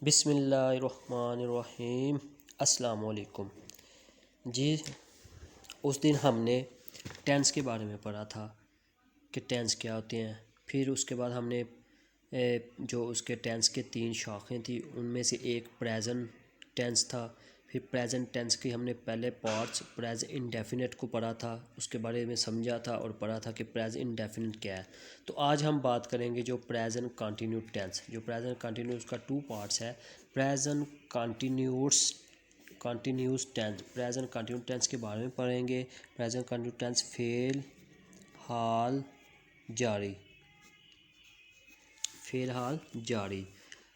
बिस्मिल्लाहिर्रहमानिर्रहीम। अस्सलाम वालेकुम जी। उस दिन हमने टेंस के बारे में पढ़ा था कि टेंस क्या होते हैं। फिर उसके बाद हमने जो उसके टेंस के 3 शाखें थी उनमें से एक प्रेजेंट टेंस था। फिर प्रेजेंट टेंस की हमने पहले पार्ट्स प्रेजेंट इंडेफिनिट को पढ़ा था, उसके बारे में समझा था और पढ़ा था कि प्रेजेंट इंडेफिनिट क्या है। तो आज हम बात करेंगे जो प्रेजेंट कंटिन्यूस टेंस। जो प्रेजेंट कंटिन्यूस का 2 पार्ट्स है। Present continuous tense, present continuous tense के बारे में पढ़ेंगे। प्रेजेंट कंटिन्यूस टेंस फेल हाल जारी, फ़िलहाल जारी।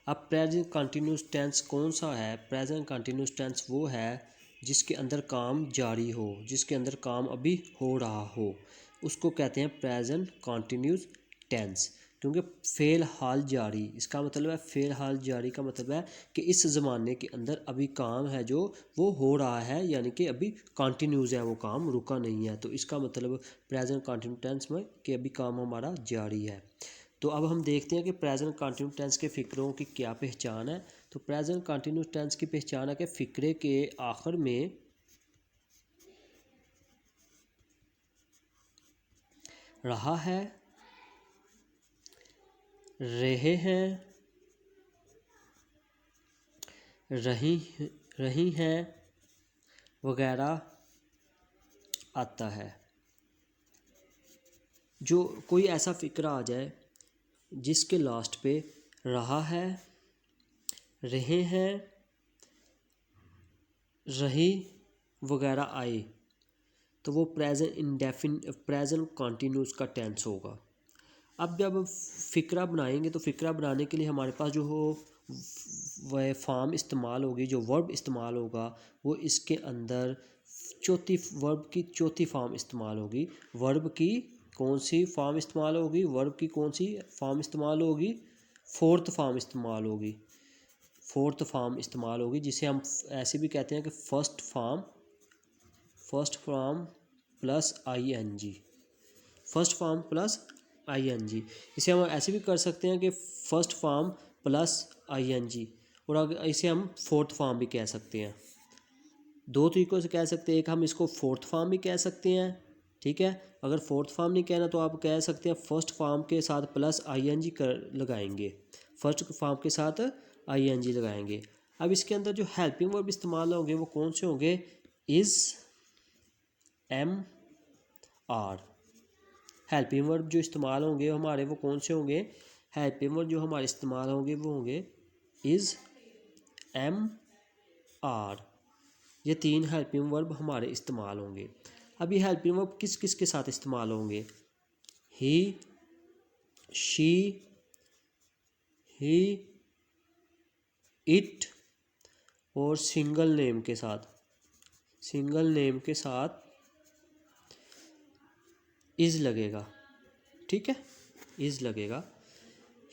अब प्रेजेंट कंटिन्यूस टेंस कौन सा है? प्रेजेंट कंटिन्यूस टेंस वो है जिसके अंदर काम जारी हो, जिसके अंदर काम अभी हो रहा हो, उसको कहते हैं प्रेजेंट कंटिन्यूस टेंस। क्योंकि फ़ेल हाल जारी, इसका मतलब है फ़ेल हाल जारी का मतलब है कि इस ज़माने के अंदर अभी काम है जो वो हो रहा है, यानी कि अभी कंटिन्यूस है, वो काम रुका नहीं है। तो इसका मतलब प्रेजेंट कंटिन्यूस टेंस में कि अभी काम हमारा जारी है। तो अब हम देखते हैं कि प्रेजेंट कंटिन्यूस टेंस के फ़िक्रों की क्या पहचान है। तो प्रेजेंट कंटिन्यूस टेंस की पहचान है कि फ़िक्रे के आखिर में रहा है, रहे हैं, रही हैं वगैरह आता है। जो कोई ऐसा फ़िक्रा आ जाए जिसके लास्ट पे रहा है, रहे हैं, रही वगैरह आए तो वो प्रेजेंट कंटिन्यूस का टेंस होगा। अब जब फ़िक्रा बनाएंगे तो फ़िक्रा बनाने के लिए हमारे पास जो हो वह फॉर्म इस्तेमाल होगी, जो वर्ब इस्तेमाल होगा वो इसके अंदर वर्ब की चौथी फॉर्म इस्तेमाल होगी। वर्ब की कौन सी फॉर्म इस्तेमाल होगी? वर्ब की कौन सी फॉर्म इस्तेमाल होगी? फोर्थ फॉर्म इस्तेमाल होगी। फोर्थ फॉर्म इस्तेमाल होगी जिसे हम ऐसे भी कहते हैं कि first form plus ING, first form plus ING। इसे हम ऐसे भी कर सकते हैं कि फर्स्ट फॉर्म प्लस ING, और इसे हम फोर्थ फॉर्म भी कह सकते हैं। 2 तरीक़ों से कह सकते हैं। एक हम इसको फोर्थ फॉर्म भी कह सकते हैं, ठीक है। अगर फोर्थ फॉर्म नहीं कहना तो आप कह सकते हैं फर्स्ट फॉर्म के साथ प्लस ING लगाएंगे, फर्स्ट फॉर्म के साथ ING लगाएंगे। अब इसके अंदर जो हेल्पिंग वर्ब इस्तेमाल होंगे वो कौन से होंगे? Is, am, are. Helping verb जो इस्तेमाल होंगे हमारे वो कौन से होंगे? हेल्पिंग वर्ब जो हमारे इस्तेमाल होंगे वो होंगे इज़, एम, आर। ये 3 हेल्पिंग वर्ब हमारे इस्तेमाल होंगे। अब ये हेल्पिंग वर्ब किस किस के साथ इस्तेमाल होंगे? ही, शी, इट और सिंगल नेम के साथ इज़ लगेगा, ठीक है, इज़ लगेगा।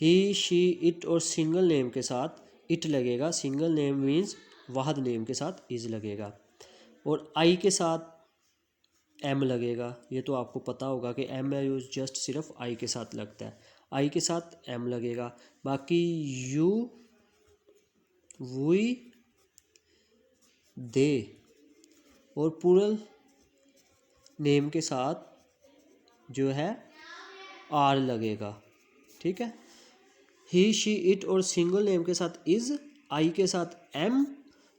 ही, शी, इट और सिंगल नेम के साथ इट लगेगा। सिंगल नेम मीन्स वाहद नेम के साथ इज़ लगेगा। और आई के साथ एम लगेगा। ये तो आपको पता होगा कि एम है यूज जस्ट सिर्फ आई के साथ लगता है, आई के साथ एम लगेगा। बाकी यू, वी, दे और प्लूरल नेम के साथ जो है आर लगेगा, ठीक है। ही, शी, इट और सिंगल नेम के साथ इज़, आई के साथ एम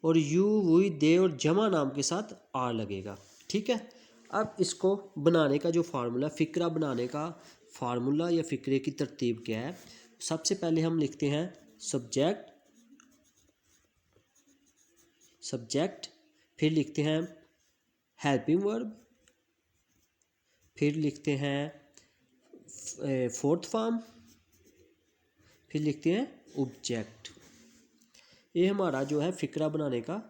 और यू, वी, दे और जमा नाम के साथ आर लगेगा, ठीक है। अब इसको बनाने का जो फार्मूला, फ़िक्रा बनाने का फार्मूला या फ़िक्रे की तरतीब क्या है? सबसे पहले हम लिखते हैं सब्जेक्ट, फिर लिखते हैं हेल्पिंग वर्ब, फिर लिखते हैं फोर्थ फॉर्म, फिर लिखते हैं ऑब्जेक्ट। ये हमारा जो है फ़िक्रा बनाने का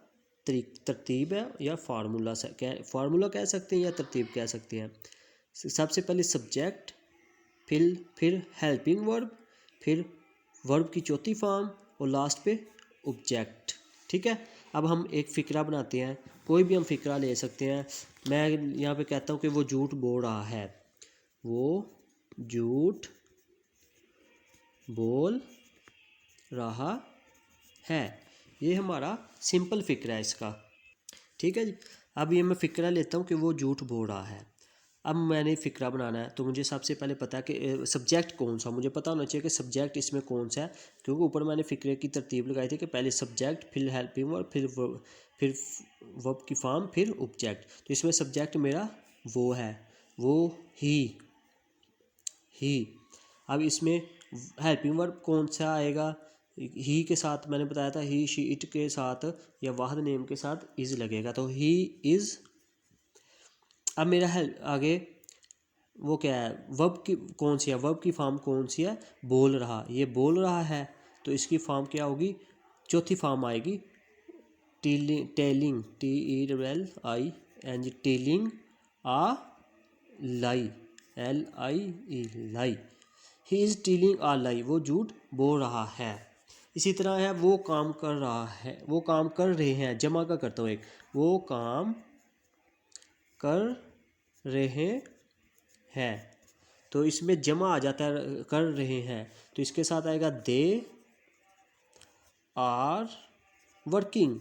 तरतीब है या फार्मूला कह सकते हैं या तरतीब कह सकते हैं। सबसे पहले सब्जेक्ट, फिर हेल्पिंग वर्ब, फिर वर्ब की चौथी फॉर्म और लास्ट पे ऑब्जेक्ट, ठीक है। अब हम एक फ़िक्रा बनाते हैं, कोई भी हम फ़िक्रा ले सकते हैं। मैं यहाँ पे कहता हूँ कि वो झूठ बोल रहा है, वो झूठ बोल रहा है। ये हमारा सिंपल फ़िक्रा है इसका, ठीक है जी। अब ये मैं फ़िक्रा लेता हूँ कि वो झूठ बोल रहा है। अब मैंने फ़िक्रा बनाना है तो मुझे सबसे पहले पता है कि सब्जेक्ट कौन सा, मुझे पता होना चाहिए कि सब्जेक्ट इसमें कौन सा है, क्योंकि ऊपर मैंने फ़िक्रे की तरतीब लगाई थी कि पहले सब्जेक्ट, फिर हेल्पिंग वर्ब, फिर वर्ब की फॉर्म, फिर ऑब्जेक्ट। तो इसमें सब्जेक्ट मेरा वो है, वो ही। अब इसमें हेल्पिंग वर्ब कौन सा आएगा, ही के साथ मैंने बताया था, ही शी इट के साथ या वाहद नेम के साथ इज़ लगेगा, तो ही इज़। अब मेरा है आगे वो क्या है, वर्ब की कौन सी है, वर्ब की फॉर्म कौन सी है, बोल रहा। ये बोल रहा है तो इसकी फॉर्म क्या होगी, चौथी फॉर्म आएगी telling, TELLING, telling a lie, LIE lie. He is telling a lie, वो झूठ बोल रहा है। इसी तरह है वो काम कर रहा है, वो काम कर रहे हैं, जमा का करता हूँ एक, वो काम कर रहे हैं, तो इसमें जमा आ जाता है कर रहे हैं, तो इसके साथ आएगा दे आर वर्किंग।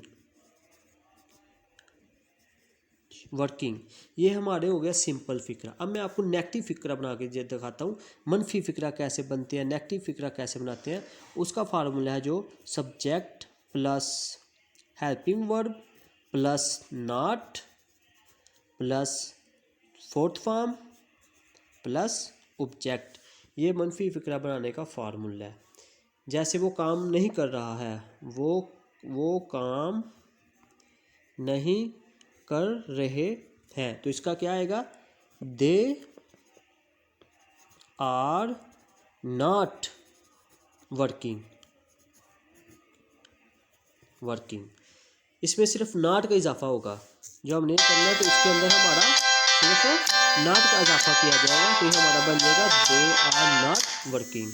ये हमारे हो गया सिंपल फ़िक्रा। अब मैं आपको नेगेटिव फ़िक्रा बना के दिखाता हूँ, मनफी फ़िक्रा कैसे बनते हैं, नेगेटिव फ़िक्रा कैसे बनाते हैं। उसका फार्मूला है जो subject plus helping verb plus not plus fourth form plus object. ये मनफी फ़िक्रा बनाने का फार्मूला है। जैसे वो काम नहीं कर रहा है, वो काम नहीं कर रहे हैं, तो इसका क्या आएगा, दे आर नॉट वर्किंग। इसमें सिर्फ नॉट का इजाफा होगा, जो हमने करना है, तो इसके अंदर हमारा सिर्फ नॉट का इजाफा किया जाएगा, तो ये हमारा बन जाएगा दे आर नॉट वर्किंग।